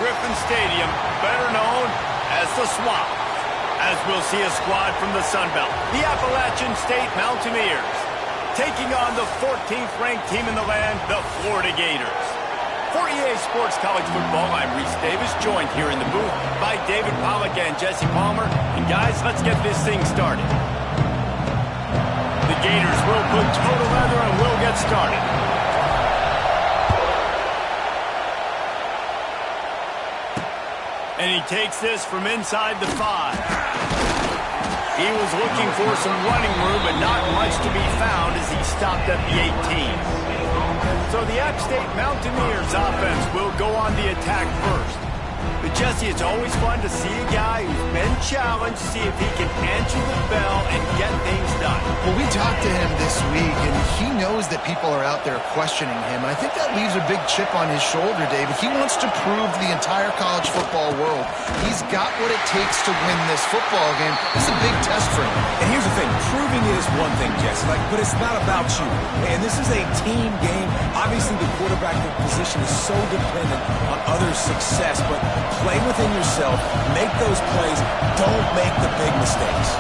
Griffin Stadium, better known as the Swamp, as we'll see a squad from the Sun Belt, the Appalachian State Mountaineers, taking on the 14th-ranked team in the land, the Florida Gators. For EA Sports College Football, I'm Reese Davis, joined here in the booth by David Pollack and Jesse Palmer. And guys, let's get this thing started. The Gators will put total leather and we'll get started. And he takes this from inside the 5. He was looking for some running room, but not much to be found as he stopped at the 18. So the App State Mountaineers offense will go on the attack first. But Jesse, it's always fun to see a guy who's been challenged, see if he can answer the bell and get things done. Well, we talked to him this week, and he knows that people are out there questioning him. I think that leaves a big chip on his shoulder, David. He wants to prove to the entire college football world he's got what it takes to win this football game. This is a big test for him. And here's the thing. Proving it is one thing, Jesse, but it's not about you. And this is a team game. Obviously, the quarterback position is so dependent on others' success, but play within yourself, make those plays, don't make the big mistakes.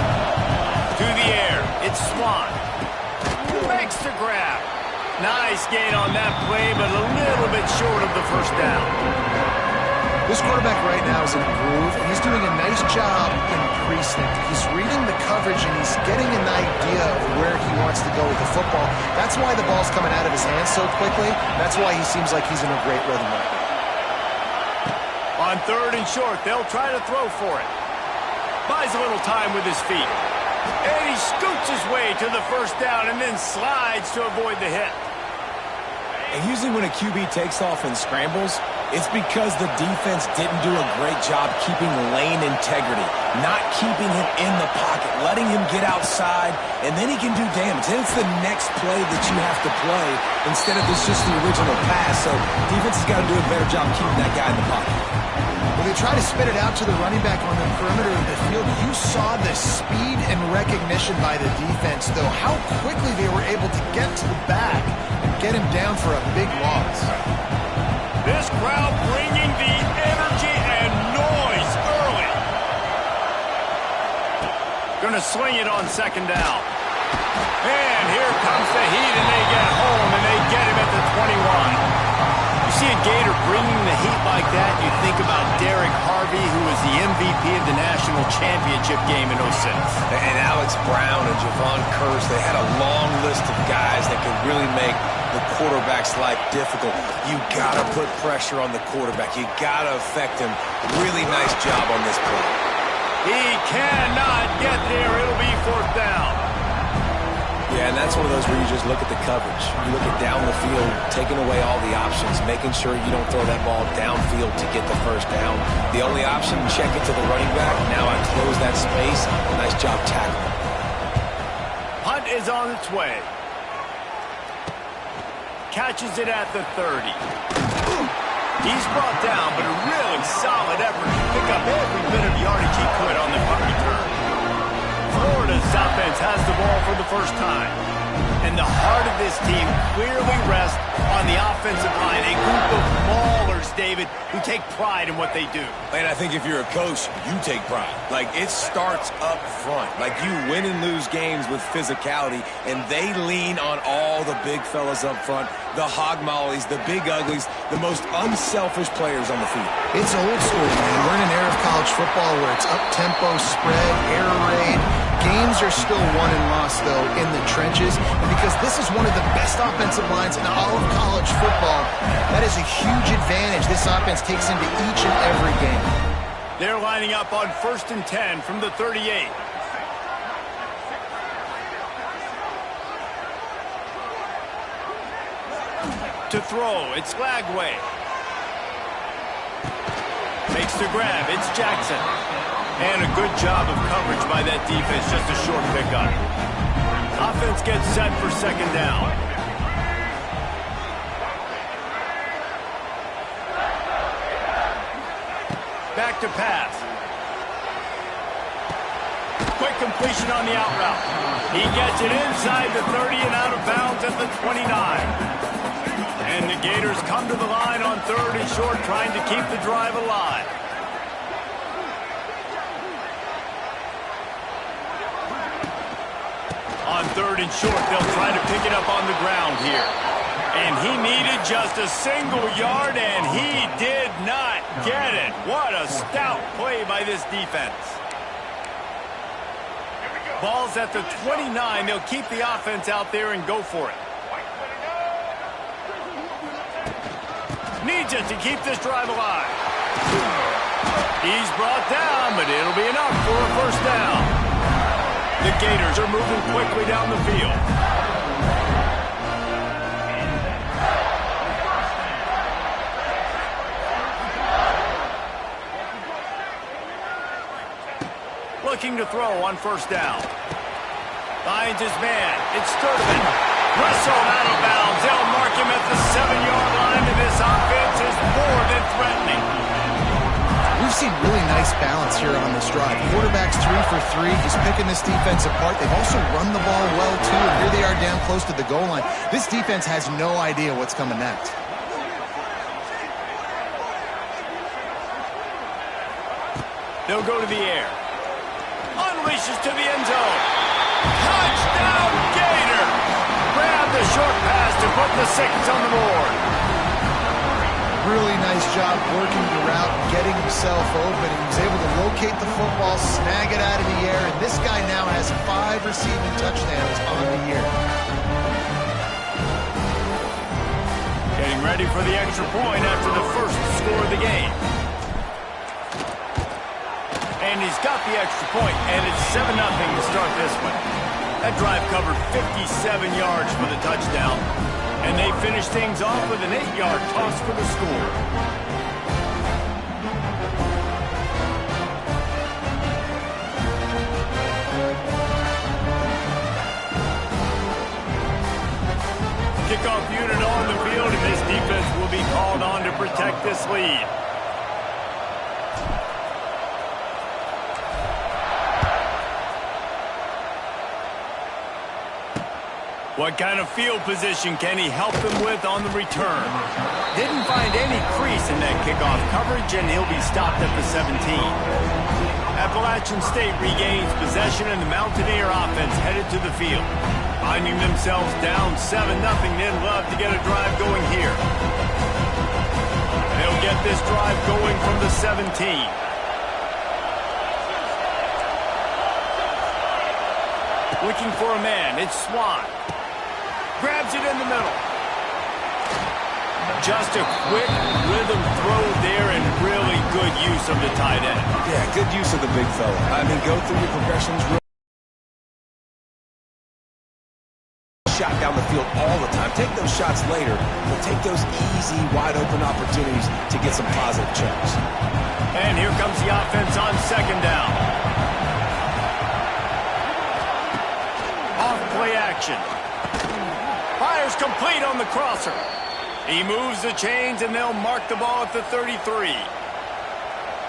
To the air, it's Swan. Makes the grab. Nice gain on that play, but a little bit short of the first down. This quarterback right now is in a groove, and he's doing a nice job in precinct. He's reading the coverage, and he's getting an idea of where he wants to go with the football. That's why the ball's coming out of his hands so quickly. That's why he seems like he's in a great rhythm right now. On 3rd and short, they'll try to throw for it. Buys a little time with his feet. And he scoots his way to the first down and then slides to avoid the hit. And usually when a QB takes off and scrambles, it's because the defense didn't do a great job keeping lane integrity, not keeping him in the pocket, letting him get outside, and then he can do damage. Then it's the next play that you have to play instead of this just the original pass. So defense has got to do a better job keeping that guy in the pocket. Well, they try to spit it out to the running back on the perimeter of the field. You saw the speed and recognition by the defense, though, how quickly they were able to get to the back and get him down for a big loss. This crowd bringing the energy and noise early. Gonna swing it on 2nd down. And here comes the heat, and they get home, and they get him at the 21. You see a Gator bringing the heat like that, you think about Derek Harvey, who was the MVP of the national championship game in 06. And Alex Brown and Javon Curse, they had a long list of guys that could really make the quarterback's life difficult. You gotta put pressure on the quarterback. You gotta affect him. Really nice job on this play. He cannot get there. It'll be 4th down. Yeah, and that's one of those where you just look at the coverage. You look at down the field, taking away all the options, making sure you don't throw that ball downfield to get the first down. The only option, check it to the running back. Now I close that space. Nice job tackling. Hunt is on its way. Catches it at the 30. He's brought down, but a really solid effort to pick up every bit of yardage he could on the punt return. Florida's offense has the ball for the first time. And the heart of this team clearly rests on the offensive line. A group of maulers, David, who take pride in what they do. And I think if you're a coach, you take pride. Like, it starts up front. Like, you win and lose games with physicality, and they lean on all the big fellas up front, the hog mollies, the big uglies, the most unselfish players on the field. It's old school, man. We're in an era of college football where it's up-tempo, spread, air raid. Games are still won and lost, though, in the trenches. And because this is one of the best offensive lines in all of college football, that is a huge advantage this offense takes into each and every game. They're lining up on 1st and 10 from the 38. To throw, it's Lagway. Makes the grab, it's Jackson. And a good job of coverage by that defense, just a short pickup. Offense gets set for 2nd down. Back to pass. Quick completion on the out route. He gets it inside the 30 and out of bounds at the 29. And the Gators come to the line on 3rd and short, trying to keep the drive alive. On 3rd and short, they'll try to pick it up on the ground here. And he needed just a single yard, and he did not get it. What a stout play by this defense. Ball's at the 29. They'll keep the offense out there and go for it. Needs it to keep this drive alive. He's brought down, but it'll be enough for a first down. The Gators are moving quickly down the field. Looking to throw on first down. Finds his man. It's Sturdivant. Wrestled out of bounds. They'll mark him at the 7-yard line, and this offense is more than threatening. We've seen really nice balance here on this drive. Quarterback's 3 for 3. He's picking this defense apart. They've also run the ball well, too, and here they are down close to the goal line. This defense has no idea what's coming next. They'll go to the air. Unleashes to the end zone. Touchdown, Gator! Grab the short pass to put the 6 on the board. Really nice job working the route, getting himself open. He was able to locate the football, snag it out of the air, and this guy now has 5 receiving touchdowns on the year. Getting ready for the extra point after the first score of the game. And he's got the extra point, and it's 7-0 to start this one. That drive covered 57 yards for the touchdown. And they finish things off with an 8-yard toss for the score. Kickoff unit on the field, and this defense will be called on to protect this lead. What kind of field position can he help them with on the return? Didn't find any crease in that kickoff coverage, and he'll be stopped at the 17. Appalachian State regains possession, and the Mountaineer offense headed to the field. Finding themselves down 7-0, they'd love to get a drive going here. They'll get this drive going from the 17. Looking for a man, it's Swan. Grabs it in the middle. Just a quick rhythm throw there, and really good use of the tight end. Yeah, good use of the big fella. I mean, go through your progressions real. Shot down the field all the time. Take those shots later, but take those easy, wide-open opportunities to get some positive checks. And here comes the offense on second down. Off play action. Fires complete on the crosser. He moves the chains, and they'll mark the ball at the 33.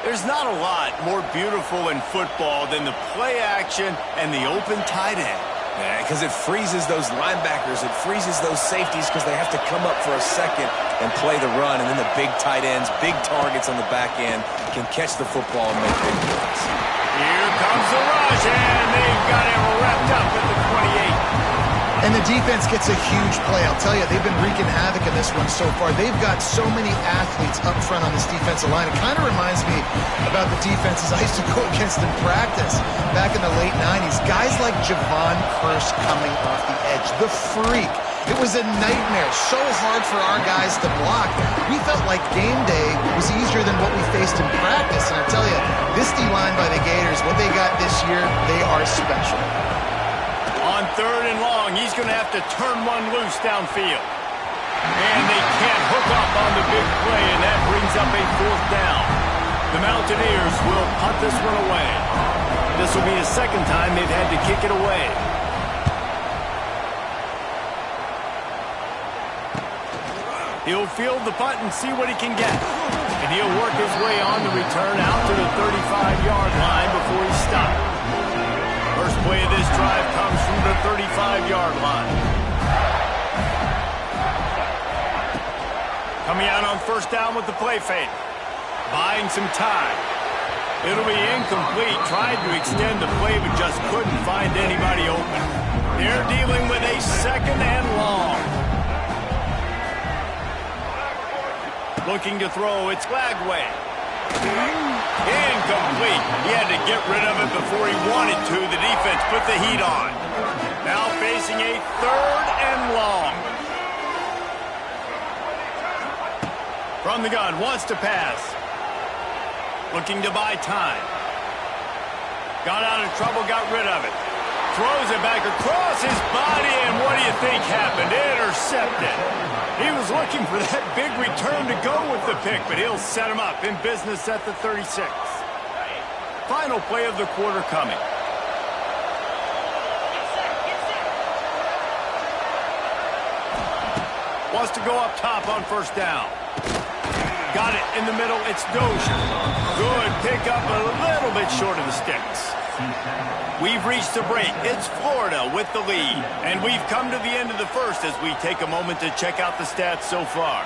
There's not a lot more beautiful in football than the play action and the open tight end. Yeah, because it freezes those linebackers. It freezes those safeties because they have to come up for a second and play the run. And then the big tight ends, big targets on the back end can catch the football and make big plays. Here comes the rush, and they've got it wrapped up at the 28. And the defense gets a huge play. I'll tell you, they've been wreaking havoc in this one so far. They've got so many athletes up front on this defensive line. It kind of reminds me about the defenses I used to go against in practice back in the late 90s. Guys like Javon Curse coming off the edge. The freak. It was a nightmare. So hard for our guys to block. We felt like game day was easier than what we faced in practice. And I tell you, this D-line by the Gators, what they got this year, they are special. On 3rd and long, he's going to have to turn one loose downfield. And they can't hook up on the big play, and that brings up a 4th down. The Mountaineers will punt this one away. This will be the second time they've had to kick it away. He'll field the punt and see what he can get. And he'll work his way on the return out to the 35-yard line before he's stopped. First play of this drive comes from the 35-yard line. Coming out on first down with the play fake. Buying some time. It'll be incomplete. Tried to extend the play, but just couldn't find anybody open. They're dealing with a second and long. Looking to throw, it's Lagway. Incomplete. He had to get rid of it before he wanted to. The defense put the heat on. Now facing a third and long. From the gun, wants to pass. Looking to buy time. Got out of trouble, got rid of it. Throws it back across his body, and what do you think happened? Intercepted. He was looking for that big return to go with the pick, but he'll set him up in business at the 36. Final play of the quarter coming. Wants to go up top on first down. Got it in the middle. It's Dozier. Good pickup, a little bit short of the sticks. We've reached the break. It's Florida with the lead. And we've come to the end of the first as we take a moment to check out the stats so far.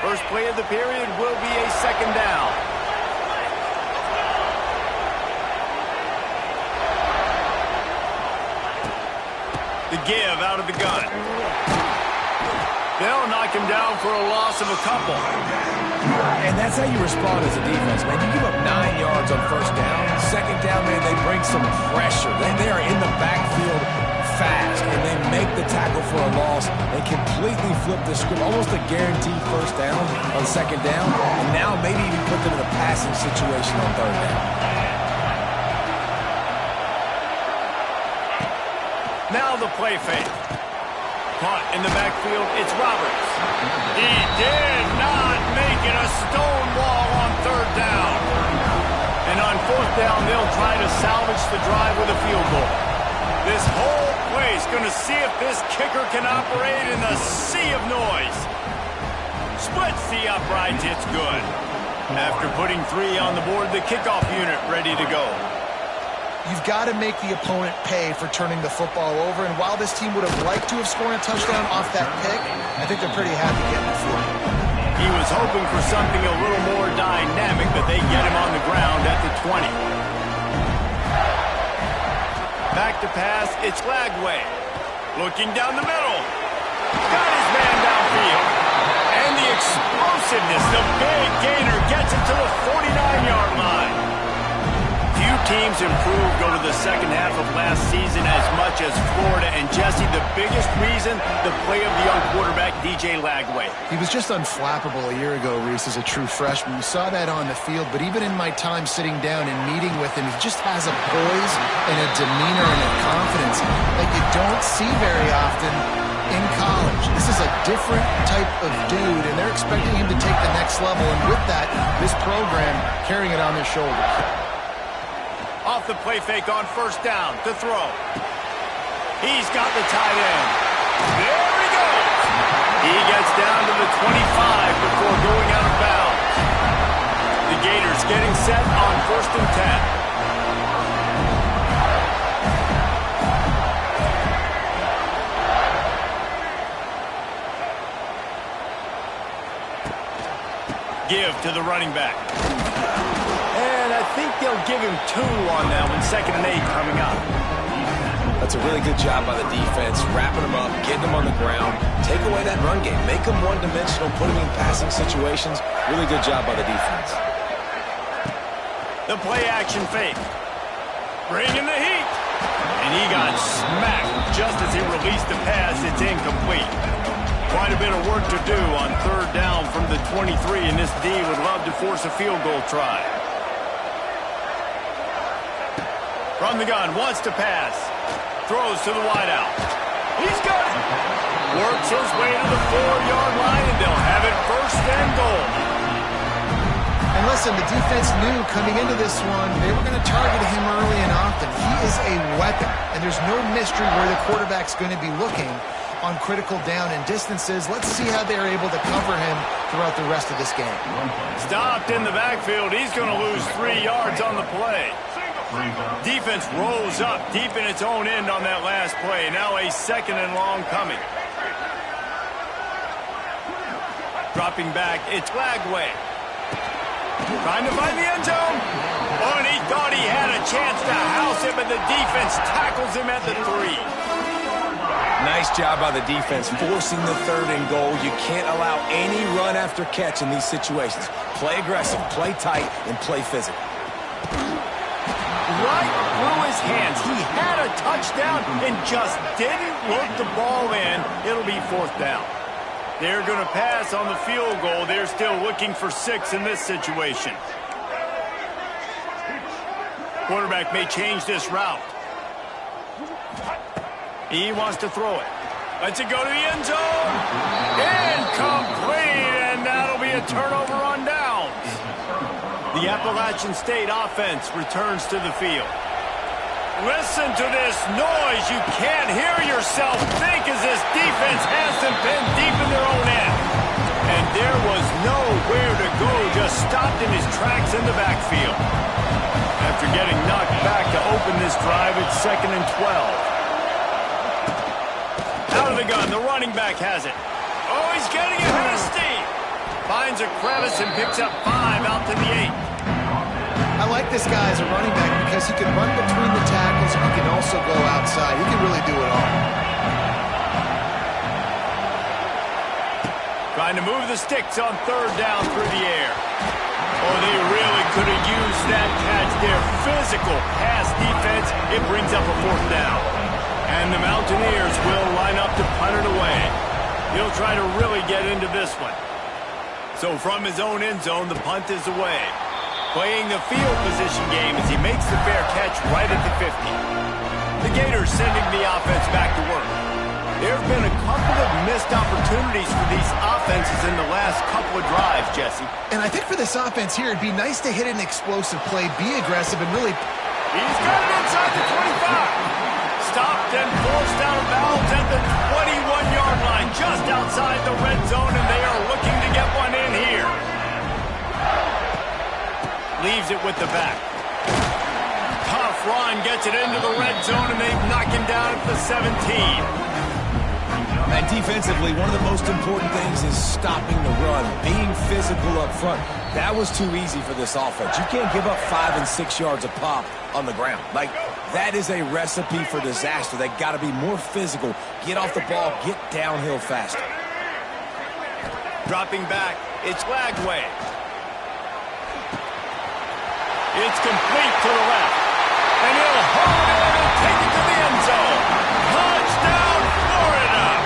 First play of the period will be a second down. The give out of the gun. They'll knock him down for a loss of a couple. And that's how you respond as a defense, man. You give up 9 yards on first down. Second down, man, they bring some pressure. They are in the backfield fast, and they make the tackle for a loss. They completely flip the script, almost a guaranteed first down on second down, and now maybe even put them in a passing situation on third down. Now the play fake. Caught in the backfield, it's Roberts. He did not make it a stone wall on third down. And on fourth down, they'll try to salvage the drive with a field goal. This whole place going to see if this kicker can operate in the sea of noise. Splits the uprights, it's good. After putting 3 on the board, the kickoff unit ready to go. You've got to make the opponent pay for turning the football over, and while this team would have liked to have scored a touchdown off that pick, I think they're pretty happy getting it for him. He was hoping for something a little more dynamic, but they get him on the ground at the 20. Back to pass, it's Lagway. Looking down the middle. Got his man downfield. And the explosiveness, the big gainer gets it to the 49-yard line. Few teams improved over the second half of last season as much as Florida. And Jesse, the biggest reason, the play of the young quarterback, DJ Lagway. He was just unflappable a year ago, Reese, as a true freshman. We saw that on the field, but even in my time sitting down and meeting with him, he just has a poise and a demeanor and a confidence that you don't see very often in college. This is a different type of dude, and they're expecting him to take the next level. And with that, this program carrying it on their shoulders. Off the play fake on first down to throw. He's got the tight end. There he goes. He gets down to the 25 before going out of bounds. The Gators getting set on first and 10. Give to the running back. And I think they'll give him 2 on that one. 2nd and 8 coming up. That's a really good job by the defense, wrapping them up, getting them on the ground, take away that run game, make them one-dimensional, put them in passing situations. Really good job by the defense. The play action fake. Bringing the heat. And he got smacked just as he released the pass. It's incomplete. Quite a bit of work to do on third down from the 23, and this D would love to force a field goal try. From the gun, wants to pass. Throws to the wideout. He's got it. Works his way to the 4-yard line, and they'll have it first and goal. And listen, the defense knew coming into this one, they were going to target him early and often. He is a weapon, and there's no mystery where the quarterback's going to be looking on critical down and distances. Let's see how they're able to cover him throughout the rest of this game. Stopped in the backfield. He's going to lose 3 yards on the play. Defense rolls up deep in its own end on that last play. Now a 2nd and long coming. Dropping back, it's Lagway. Trying to find the end zone. Oh, and he thought he had a chance to house him, and the defense tackles him at the 3. Nice job by the defense forcing the 3rd and goal. You can't allow any run after catch in these situations. Play aggressive, play tight, and play physical. Right through his hands. He had a touchdown and just didn't look the ball in. It'll be 4th down. They're going to pass on the field goal. They're still looking for 6 in this situation. Quarterback may change this route. He wants to throw it. Lets it go to the end zone. Incomplete, and that'll be a turnover on downs. The Appalachian State offense returns to the field. Listen to this noise. You can't hear yourself think as this defense has them pinned deep in their own end. And there was nowhere to go, just stopped in his tracks in the backfield. After getting knocked back to open this drive, it's 2nd and 12. Out of the gun, the running back has it. Oh, he's getting ahead of steam. Finds a crevice and picks up 5 out to the 8. I like this guy as a running back because he can run between the tackles and he can also go outside. He can really do it all. Trying to move the sticks on 3rd down through the air. Oh, they really could have used that catch there. Physical pass defense. It brings up a 4th down. And the Mountaineers will line up to punt it away. He'll try to really get into this one. So from his own end zone, the punt is away. Playing the field position game as he makes the fair catch right at the 50. The Gators sending the offense back to work. There have been a couple of missed opportunities for these offenses in the last couple of drives, Jesse. And I think for this offense here, it'd be nice to hit an explosive play, be aggressive, and really... He's got it inside the 25. Stopped and forced out of bounds at the 21-yard line, just outside the red zone, and they are looking to get one in here. Leaves it with the back. Tough run, gets it into the red zone, and they knock him down at the 17. And defensively, one of the most important things is stopping the run, being physical up front. That was too easy for this offense. You can't give up 5 and 6 yards a pop on the ground. Like, that is a recipe for disaster. They got to be more physical, get off the ball, get downhill faster. Dropping back, it's Lagway. It's complete to the left. And he'll hold it in and take it to the end zone. Touchdown, Florida!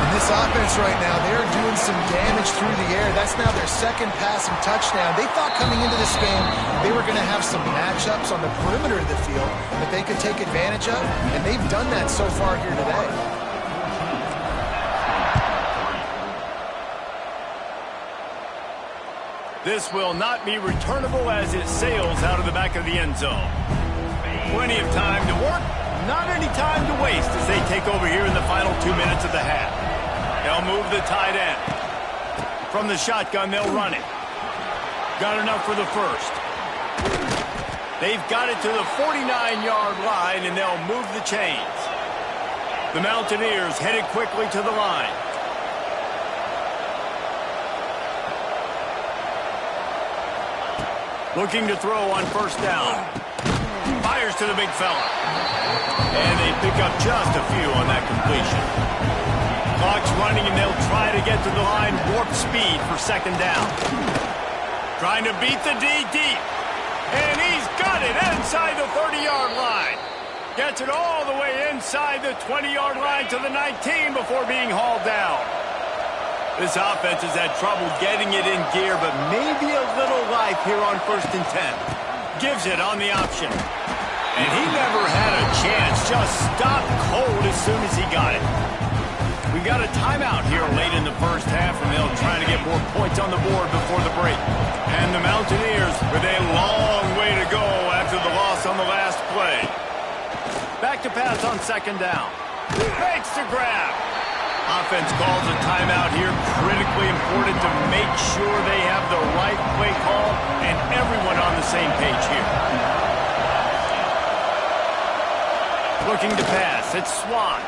And this offense right now, they're doing some damage through the air. That's now their 2nd passing touchdown. They thought coming into this game they were going to have some matchups on the perimeter of the field that they could take advantage of, and they've done that so far here today. This will not be returnable as it sails out of the back of the end zone. Plenty of time to work, not any time to waste as they take over here in the final 2 minutes of the half. They'll move the tight end. From the shotgun, they'll run it. Got enough for the 1st. They've got it to the 49-yard line, and they'll move the chains. The Mountaineers headed quickly to the line. Looking to throw on 1st down. Fires to the big fella. And they pick up just a few on that completion. Clock's running, and they'll try to get to the line warp speed for 2nd down. Trying to beat the D deep. And he's got it inside the 30-yard line. Gets it all the way inside the 20-yard line to the 19 before being hauled down. This offense has had trouble getting it in gear, but maybe a little life here on 1st and 10. Gives it on the option. And he never had a chance, just stopped cold as soon as he got it. We got a timeout here late in the 1st half, and they'll try to get more points on the board before the break. And the Mountaineers with a long way to go after the loss on the last play. Back to pass on 2nd down. Makes the grab. Offense calls a timeout here. Critically important to make sure they have the right play call and everyone on the same page here. Looking to pass. It's Swan.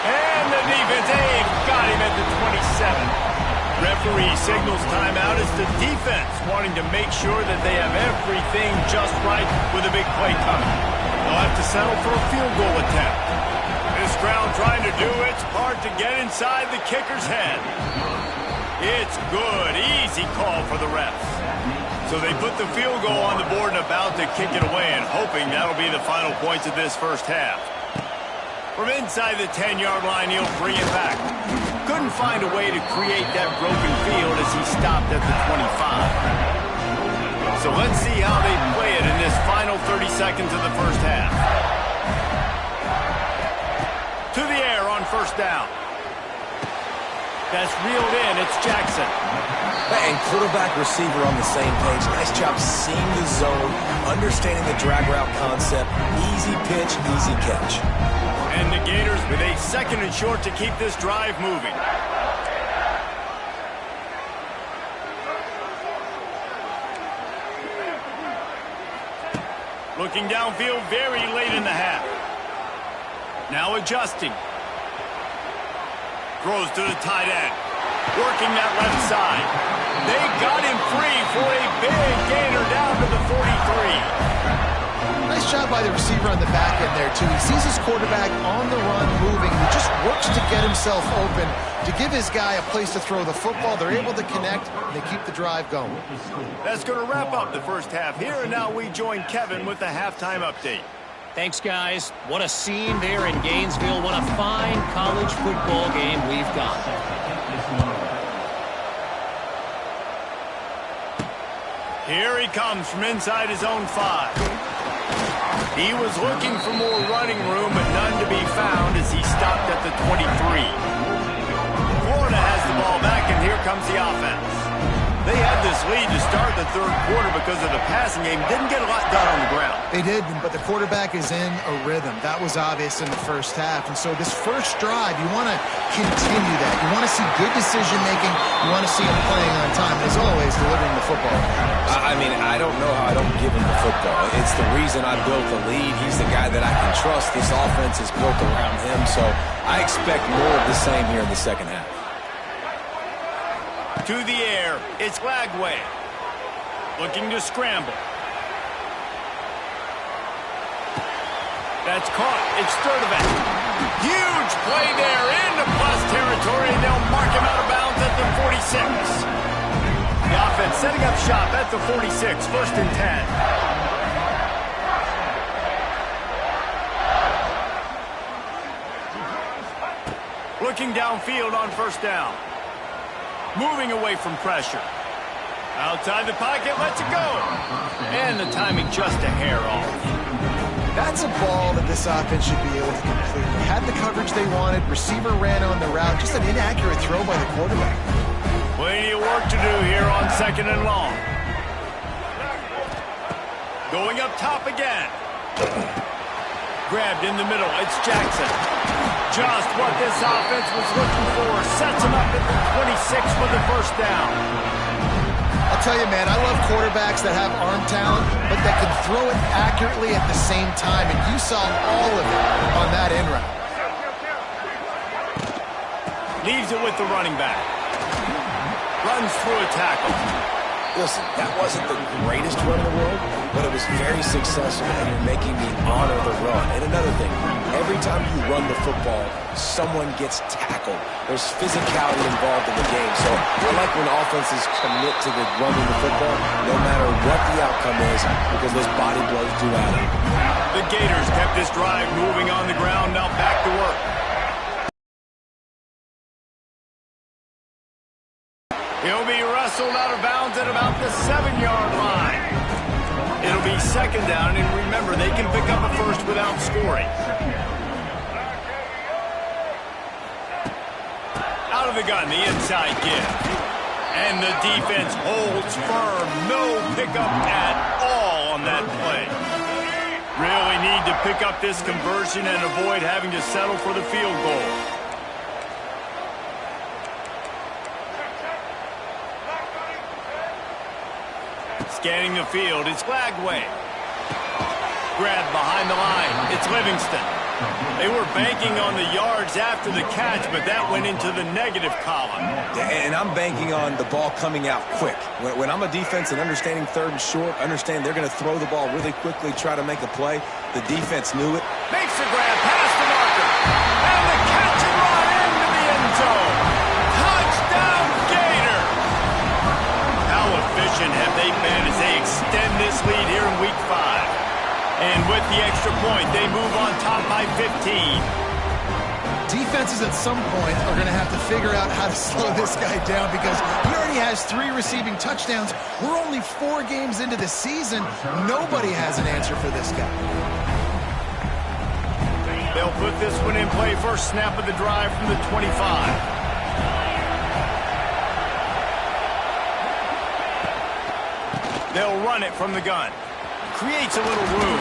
And the defense, they've got him at the 27. Referee signals timeout as the defense wanting to make sure that they have everything just right with a big play coming. They'll have to settle for a field goal attempt. This crowd trying to do its part to get inside the kicker's head. It's good. Easy call for the refs. So they put the field goal on the board and about to kick it away and hoping that'll be the final points of this first half. From inside the 10-yard line, he'll bring it back. Couldn't find a way to create that broken field as he stopped at the 25. So let's see how they play it in this final 30 seconds of the first half. To the air on first down. That's reeled in. It's Jackson. And quarterback receiver on the same page. Nice job seeing the zone, understanding the drag route concept. Easy pitch, easy catch. And the Gators with a 2nd and short to keep this drive moving. Looking downfield very late in the half. Now adjusting. Throws to the tight end. Working that left side. They got him free for a big gainer down to the 43. Nice job by the receiver on the back end there, too. He sees his quarterback on the run moving. He just works to get himself open, to give his guy a place to throw the football. They're able to connect, and they keep the drive going. That's going to wrap up the first half here, and now we join Kevin with the halftime update. Thanks, guys. What a scene there in Gainesville. What a fine college football game we've got. Here he comes from inside his own 5. He was looking for more running room, but none to be found as he stopped at the 23. Florida has the ball back, and here comes the offense. They had this lead to start the third quarter because of the passing game. Didn't get a lot done on the ground. They did, but the quarterback is in a rhythm. That was obvious in the first half. And so this first drive, you want to continue that. You want to see good decision-making. You want to see him playing on time. And as always, delivering the football. I mean, I don't know how I don't give him the football. It's the reason I built the lead. He's the guy that I can trust. This offense is built around him. So I expect more of the same here in the second half. To the air, it's Lagway. Looking to scramble. That's caught. It's Sturdivant. Huge play there into plus territory, and they'll mark him out of bounds at the 46. The offense setting up shop at the 46, 1st and 10. Looking downfield on first down. Moving away from pressure. Outside the pocket, lets it go. And the timing just a hair off. That's a ball that this offense should be able to complete. Had the coverage they wanted. Receiver ran on the route. Just an inaccurate throw by the quarterback. Plenty of work to do here on 2nd and long. Going up top again. Grabbed in the middle. It's Jackson. Just what this offense was looking for. Sets him up at the 26 for the first down. I'll tell you, man, I love quarterbacks that have arm talent, but that can throw it accurately at the same time, and you saw all of it on that end route. Leaves it with the running back. Runs through a tackle. Listen, that wasn't the greatest run in the world, but it was very successful, and you're making me honor the run. And another thing, every time you run the football, someone gets tackled. There's physicality involved in the game. So I like when offenses commit to the running the football, no matter what the outcome is, because those body blows do add up. The Gators kept this drive moving on the ground, now back to work. He'll be wrestled out of bounds at about the 7-yard line. It'll be 2nd down, and remember, they can pick up a first without scoring. Out of the gun, the inside give. And the defense holds firm. No pickup at all on that play. Really need to pick up this conversion and avoid having to settle for the field goal. Scanning the field, it's Lagway. grab behind the line. It's Livingston. They were banking on the yards after the catch, but that went into the negative column. And I'm banking on the ball coming out quick. When I'm a defense and understanding third and short, understand they're going to throw the ball really quickly, try to make a play. The defense knew it. Makes the grab past the marker. And the catch and run into the end zone. Touchdown, Gator! How efficient have they been as they extend this lead here in Week 5? And with the extra point, they move on top by 15. Defenses at some point are going to have to figure out how to slow this guy down because he already has 3 receiving touchdowns. We're only 4 games into the season. Nobody has an answer for this guy. They'll put this one in play first snap of the drive from the 25. They'll run it from the gun. Creates a little room.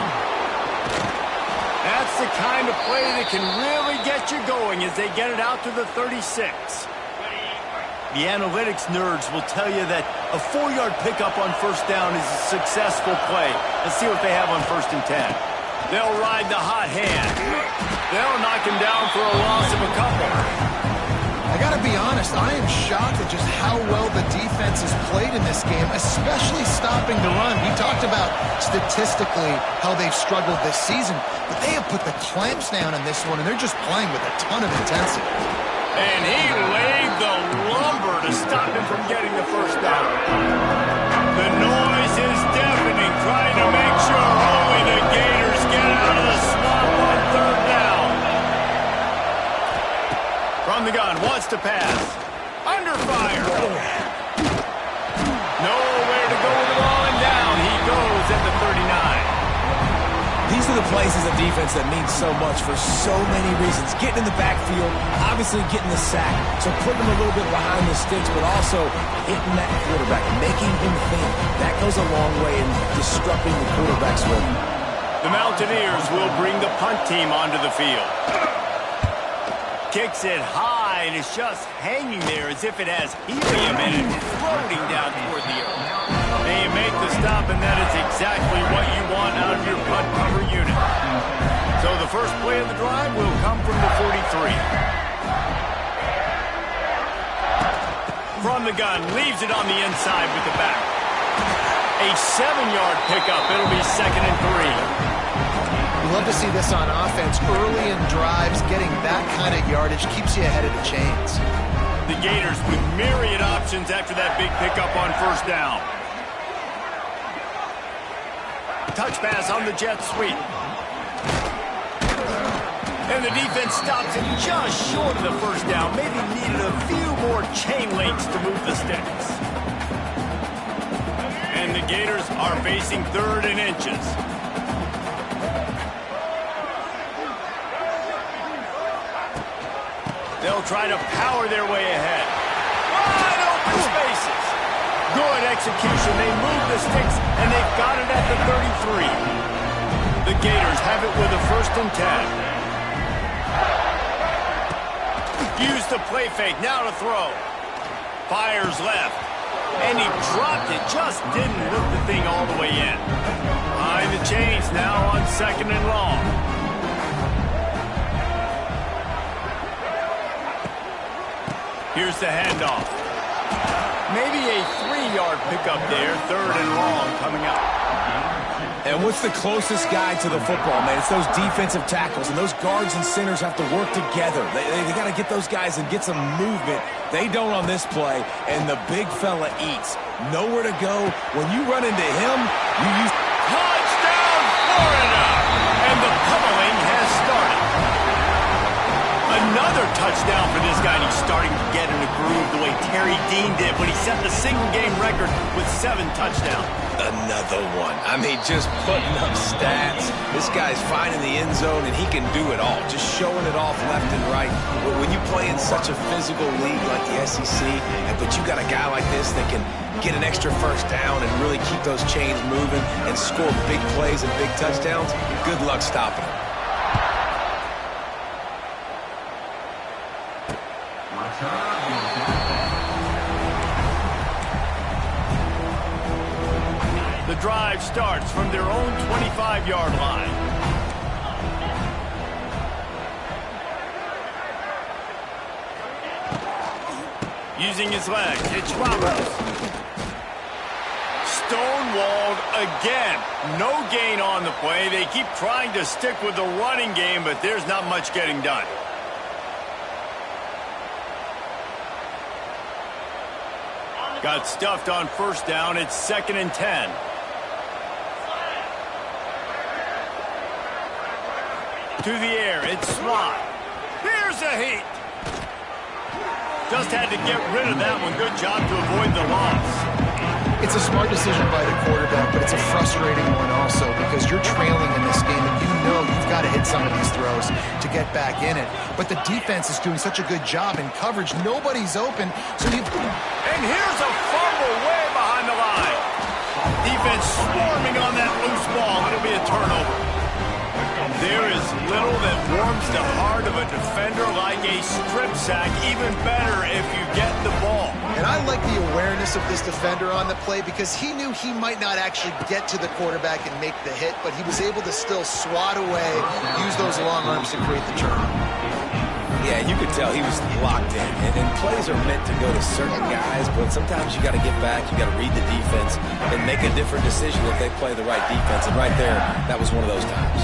That's the kind of play that can really get you going as they get it out to the 36. The analytics nerds will tell you that a 4-yard pickup on first down is a successful play. Let's see what they have on first and 10. They'll ride the hot hand. They'll knock him down for a loss of a couple. I got to be honest, I am shocked at just how well the defense has played in this game, especially stopping the run. We talked about statistically how they've struggled this season, but they have put the clamps down in this one, and they're just playing with a ton of intensity. And he laid the lumber to stop him from getting the first down. The noise is deafening, trying to make sure only the Gators get out of the swamp on third down. From the gun, wants to pass. Under fire. Nowhere to go with the ball, and down he goes at the 39. These are the plays as a defense that mean so much for so many reasons. Getting in the backfield, obviously getting the sack, so putting him a little bit behind the sticks, but also hitting that quarterback, making him think. That goes a long way in disrupting the quarterback's rhythm. The Mountaineers will bring the punt team onto the field. Kicks it high, and it's just hanging there as if it has helium in it, floating down toward the earth. They make the stop, and that is exactly what you want out of your punt cover unit. So the first play of the drive will come from the 43. From the gun, leaves it on the inside with the back. A 7-yard pickup. It'll be 2nd and 3. Love to see this on offense. Early in drives, getting that kind of yardage keeps you ahead of the chains. The Gators with myriad options after that big pickup on first down. Touch pass on the jet sweep. And the defense stops it just short of the first down. Maybe needed a few more chain links to move the sticks. And the Gators are facing 3rd and inches. They'll try to power their way ahead. Wide open spaces. Good execution. They move the sticks, and they've got it at the 33. The Gators have it with a 1st and 10. Use the play fake. Now to throw. Fires left. And he dropped it. Just didn't look the thing all the way in. Behind the chains now on 2nd and long. Here's the handoff. Maybe a 3-yard pickup there. 3rd and long coming up. And what's the closest guy to the football, man? It's those defensive tackles, and those guards and centers have to work together. They got to get those guys and get some movement. They don't on this play, and the big fella eats. Nowhere to go. When you run into him, you use... Touchdown, Florida! And the pummeling has started. Another touchdown for this guy, and he's starting to get in a groove the way Terry Dean did when he set the single-game record with 7 touchdowns. Another one. I mean, just putting up stats. This guy's finding the end zone, and he can do it all. Just showing it off left and right. When you play in such a physical league like the SEC, but you got a guy like this that can get an extra first down and really keep those chains moving and score big plays and big touchdowns, good luck stopping him. The drive starts from their own 25-yard line. Using his legs, it's Roberts. Stonewalled again. No gain on the play. They keep trying to stick with the running game, but there's not much getting done. Got stuffed on first down. It's 2nd and 10. To the air, it's Swann. Here's a heat. Just had to get rid of that one. Good job to avoid the loss. It's a smart decision by the quarterback, but it's a frustrating one also because you're trailing in this game and you know you've got to hit some of these throws to get back in it. But the defense is doing such a good job in coverage. Nobody's open, so you... And here's a fumble way behind the line. Defense swarming on that loose ball. It'll be a turnover. There is little that warms the heart of a defender like a strip sack. Even better if you get the ball. And I like the awareness of this defender on the play because he knew he might not actually get to the quarterback and make the hit, but he was able to still swat away, use those long arms to create the turnover. Yeah, you could tell he was locked in. And plays are meant to go to certain guys, but sometimes you got to get back, you got to read the defense, and make a different decision if they play the right defense. And right there, that was one of those times.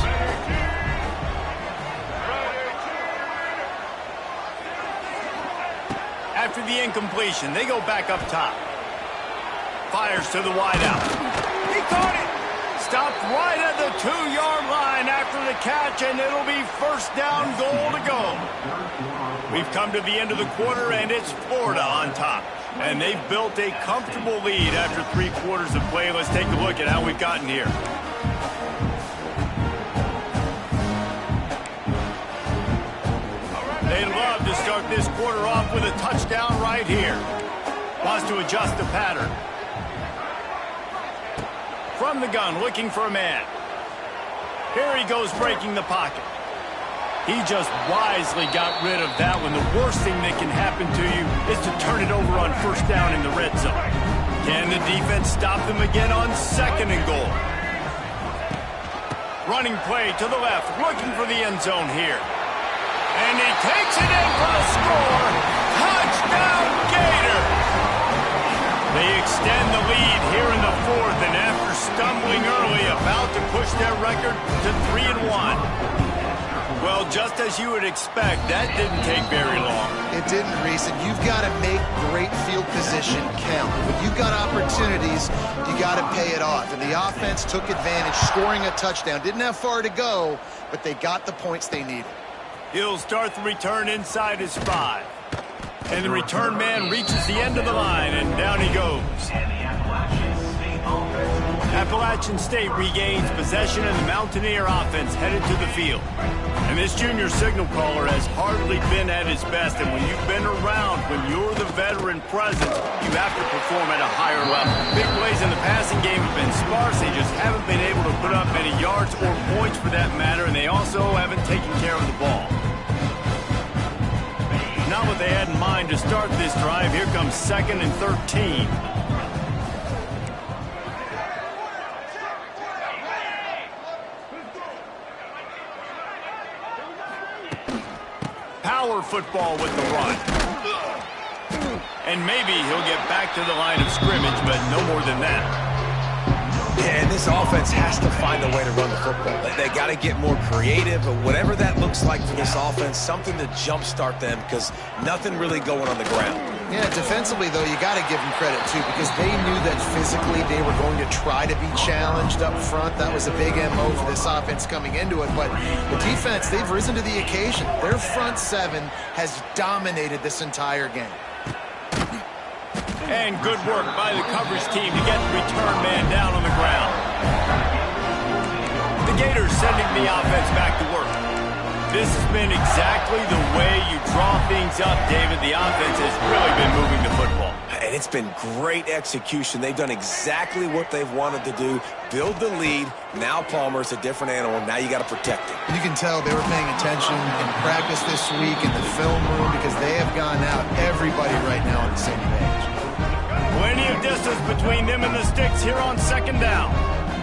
After the incompletion, they go back up top. Fires to the wideout. He caught it! Stopped right at the 2-yard line after the catch, and it'll be first down, goal to go. We've come to the end of the quarter, and it's Florida on top. And they've built a comfortable lead after 3 quarters of play. Let's take a look at how we've gotten here. They'd love to start this quarter off with a touchdown right here. Wants to adjust the pattern. From the gun, looking for a man. Here he goes, breaking the pocket. He just wisely got rid of that one. The worst thing that can happen to you is to turn it over on first down in the red zone. Can the defense stop them again on 2nd and goal? Running play to the left, looking for the end zone here. And he takes it in for the score. Touchdown, Gator! They extend the lead here in the 4th, and after stumbling early, about to push their record to 3-1. Well, just as you would expect, that didn't take very long. It didn't, Reese, and you've got to make great field position count. When you've got opportunities, you got to pay it off. And the offense took advantage, scoring a touchdown. Didn't have far to go, but they got the points they needed. He'll start the return inside his 5. And the return man reaches the end of the line, and down he goes. Appalachian State regains possession, and the Mountaineer offense headed to the field. And this junior signal caller has hardly been at his best, and when you've been around, when you're the veteran presence, you have to perform at a higher level. Big plays in the passing game have been sparse. They just haven't been able to put up many yards or points for that matter, and they also haven't taken care of the ball. Not what they had in mind to start this drive. Here comes 2nd and 13. Power football with the run. And maybe he'll get back to the line of scrimmage, but no more than that. Yeah, and this offense has to find a way to run the football. They got to get more creative, but whatever that looks like for this offense, something to jumpstart them because nothing really going on the ground. Yeah, defensively, though, you got to give them credit, too, because they knew that physically they were going to try to be challenged up front. That was a big MO for this offense coming into it. But the defense, they've risen to the occasion. Their front 7 has dominated this entire game. And good work by the coverage team to get the return man down on the ground. The Gators sending the offense back to work. This has been exactly the way you draw things up, David. The offense has really been moving the football. And it's been great execution. They've done exactly what they've wanted to do. Build the lead. Now Palmer's a different animal. Now you got to protect it. You can tell they were paying attention in practice this week in the film room because they have gone out, everybody right now on the same page. Plenty of distance between them and the sticks here on second down.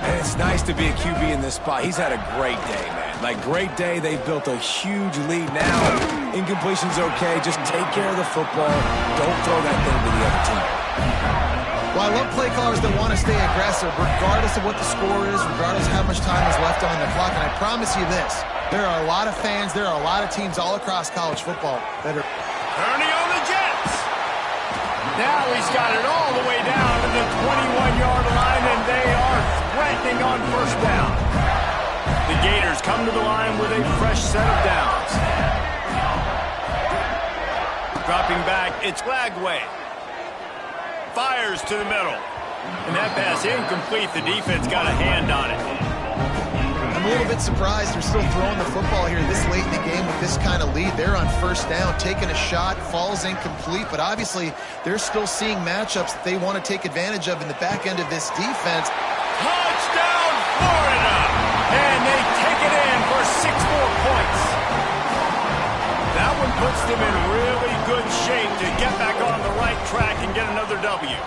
And it's nice to be a QB in this spot. He's had a great day, man. Like, great day. They've built a huge lead now. Incompletion's okay. Just take care of the football. Don't throw that thing to the other team. Well, I love play callers that want to stay aggressive, regardless of what the score is, regardless of how much time is left on the clock. And I promise you this, there are a lot of fans, there are a lot of teams all across college football that are... Turning on the Jets. Now he's got it all the way down to the 21-yard line, and they are threatening on first down. The Gators come to the line with a fresh set of downs. Dropping back, it's Lagway. Fires to the middle. And that pass incomplete. The defense got a hand on it. I'm a little bit surprised they're still throwing the football here this late in the game with this kind of lead. They're on first down, taking a shot, falls incomplete, but obviously they're still seeing matchups that they want to take advantage of in the back end of this defense. Touchdown, Florida! And they take it in for 6 more points. That one puts them in really good shape to get back on the right track and get another W.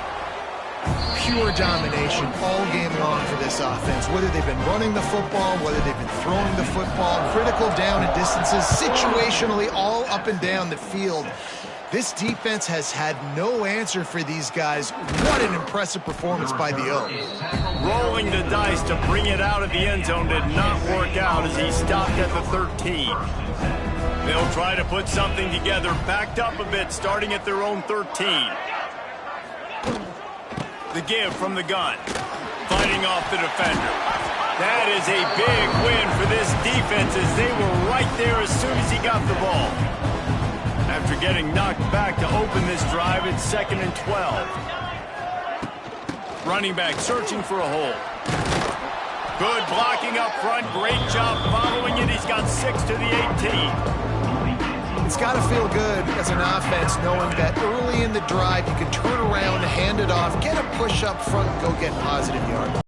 Pure domination all game long for this offense. Whether they've been running the football, whether they've been throwing the football, critical down and distances, situationally all up and down the field. This defense has had no answer for these guys. What an impressive performance by the O. Rolling the dice to bring it out of the end zone did not work out as he stopped at the 13. They'll try to put something together, backed up a bit, starting at their own 13. The give from the gun, fighting off the defender. That is a big win for this defense as they were right there as soon as he got the ball. After getting knocked back to open this drive, it's 2nd and 12. Running back searching for a hole. Good blocking up front. Great job following it. He's got 6 to the 18. It's got to feel good as an offense knowing that early in the drive you can turn around, hand it off, get a push up front, and go get positive yards.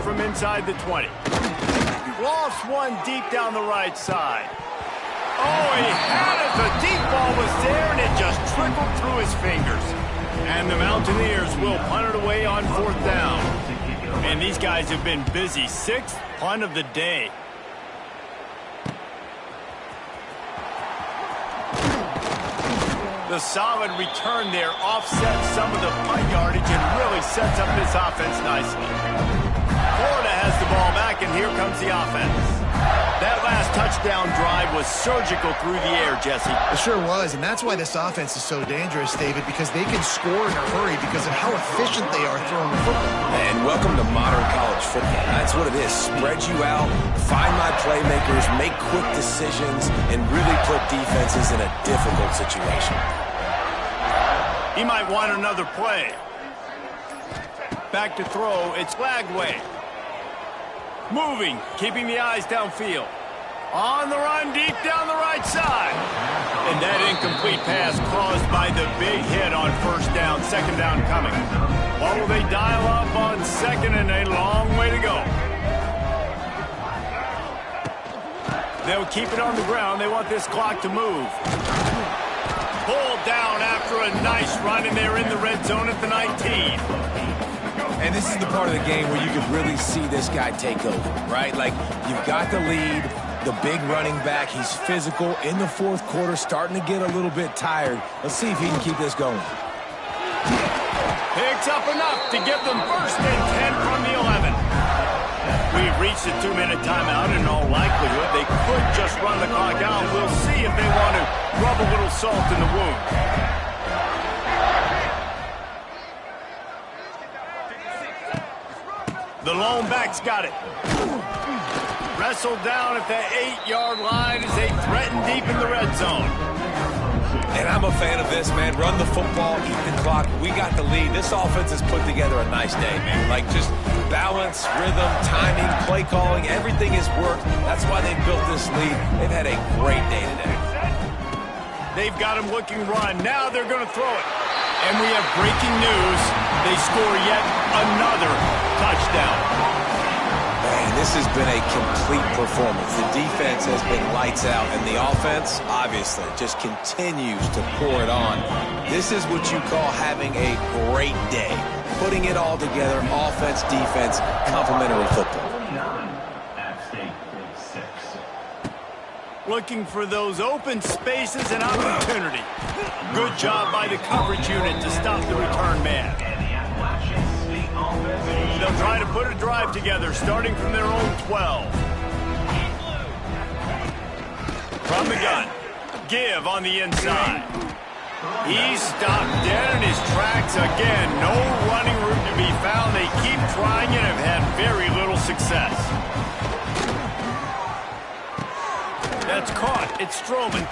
From inside the 20. Lost one deep down the right side. Oh, he had it. The deep ball was there, and it just trickled through his fingers. And the Mountaineers will punt it away on 4th down. And these guys have been busy. 6th punt of the day. The solid return there offsets some of the punt yardage and really sets up this offense nicely. Florida has the ball back, and here comes the offense. That last touchdown drive was surgical through the air, Jesse. It sure was, and that's why this offense is so dangerous, David, because they can score in a hurry because of how efficient they are throwing the football. And welcome to modern college football. That's what it is. Spread you out, find my playmakers, make quick decisions, and really put defenses in a difficult situation. He might want another play. Back to throw, it's Lagway. Moving, keeping the eyes downfield. On the run, deep down the right side. And that incomplete pass caused by the big hit on first down, 2nd down coming. What will they dial up on 2nd, and a long way to go. They'll keep it on the ground. They want this clock to move. Pulled down after a nice run, and they're in the red zone at the 19. And this is the part of the game where you could really see this guy take over, right? Like, you've got the lead, the big running back. He's physical in the 4th quarter, starting to get a little bit tired. Let's see if he can keep this going. Picks up enough to give them 1st and 10 from the 11. We've reached the 2-minute timeout. In all likelihood, they could just run the clock out. We'll see if they want to rub a little salt in the wound. The lone back's got it. Wrestled down at the 8-yard line as they threaten deep in the red zone. And I'm a fan of this, man. Run the football, eat the clock. We got the lead. This offense has put together a nice day, man. Like, just balance, rhythm, timing, play calling, everything has worked. That's why they built this lead. They've had a great day today. They've got him looking run. Now they're going to throw it. And we have breaking news. They score yet another touchdown. Man, This has been a complete performance. The defense has been lights out, and the offense, obviously, just continues to pour it on. This is what you call having a great day. Putting it all together, offense, defense, complementary football. Looking for those open spaces and opportunity. Good job by the coverage unit to stop the return man. They'll try to put a drive together, starting from their own 12. From the gun, give on the inside. He's stopped dead in his tracks again. No running room to be found. They keep trying and have had very little success. That's caught. It's Strowman.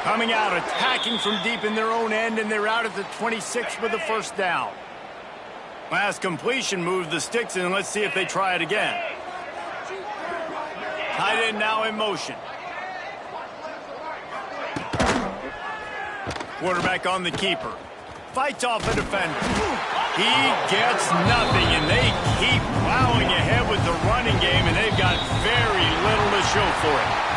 Coming out, attacking from deep in their own end, and they're out at the 26 with the first down. Last completion moved the sticks, and let's see if they try it again. Tight end now in motion. Quarterback on the keeper. Fights off a defender. He gets nothing, and they keep plowing ahead with the running game, and they've got very little to show for it.